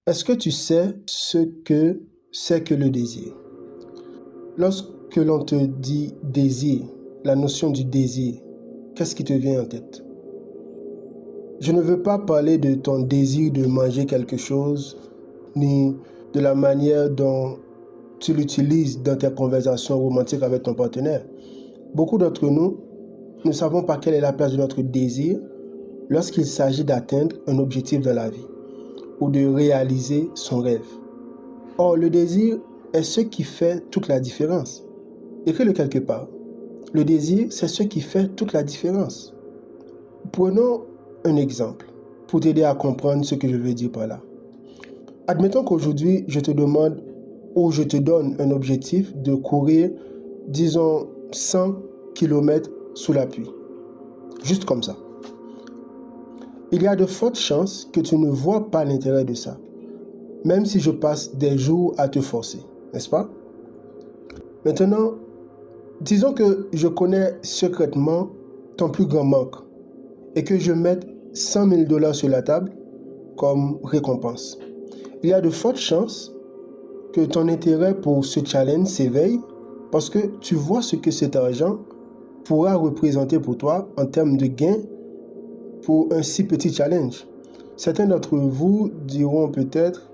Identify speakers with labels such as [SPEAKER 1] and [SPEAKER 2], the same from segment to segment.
[SPEAKER 1] Est-ce que tu sais ce que c'est que le désir? Lorsque l'on te dit désir, la notion du désir, qu'est-ce qui te vient en tête? Je ne veux pas parler de ton désir de manger quelque chose, ni de la manière dont tu l'utilises dans tes conversations romantiques avec ton partenaire. Beaucoup d'entre nous ne savons pas quelle est la place de notre désir lorsqu'il s'agit d'atteindre un objectif dans la vie ou de réaliser son rêve. Or, le désir est ce qui fait toute la différence. Écris-le quelque part. Le désir, c'est ce qui fait toute la différence. Prenons un exemple pour t'aider à comprendre ce que je veux dire par là. Admettons qu'aujourd'hui, je te demande ou je te donne un objectif de courir, disons, 100 km sous la pluie. Juste comme ça. Il y a de fortes chances que tu ne vois pas l'intérêt de ça, même si je passe des jours à te forcer, n'est-ce pas? Maintenant, disons que je connais secrètement ton plus grand manque et que je mette 100 000 $ sur la table comme récompense. Il y a de fortes chances que ton intérêt pour ce challenge s'éveille parce que tu vois ce que cet argent pourra représenter pour toi en termes de gains pour un si petit challenge. Certains d'entre vous diront peut-être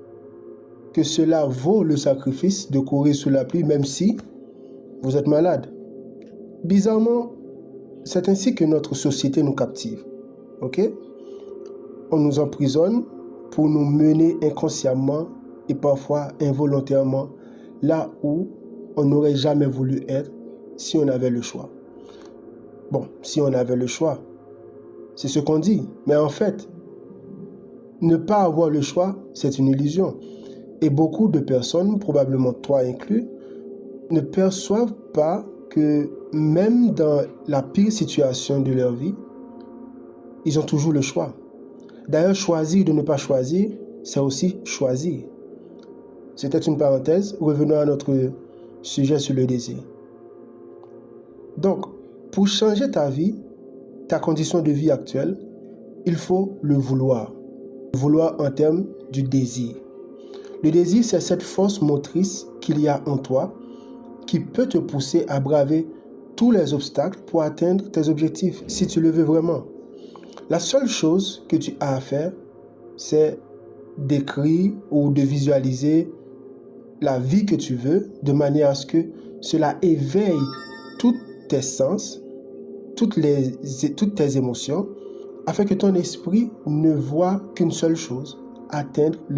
[SPEAKER 1] que cela vaut le sacrifice de courir sous la pluie même si vous êtes malade. Bizarrement, c'est ainsi que notre société nous captive. Ok? On nous emprisonne pour nous mener inconsciemment et parfois involontairement là où on n'aurait jamais voulu être si on avait le choix. Bon, si on avait le choix, c'est ce qu'on dit. Mais en fait, ne pas avoir le choix, c'est une illusion. Et beaucoup de personnes, probablement toi inclus, ne perçoivent pas que même dans la pire situation de leur vie, ils ont toujours le choix. D'ailleurs, choisir de ne pas choisir, c'est aussi choisir. C'était une parenthèse. Revenons à notre sujet sur le désir. Donc, pour changer ta vie, ta condition de vie actuelle, il faut le vouloir. Le vouloir en termes du désir. Le désir, c'est cette force motrice qu'il y a en toi qui peut te pousser à braver tous les obstacles pour atteindre tes objectifs, si tu le veux vraiment. La seule chose que tu as à faire, c'est d'écrire ou de visualiser la vie que tu veux, de manière à ce que cela éveille tous tes sens, toutes tes émotions, afin que ton esprit ne voit qu'une seule chose, atteindre le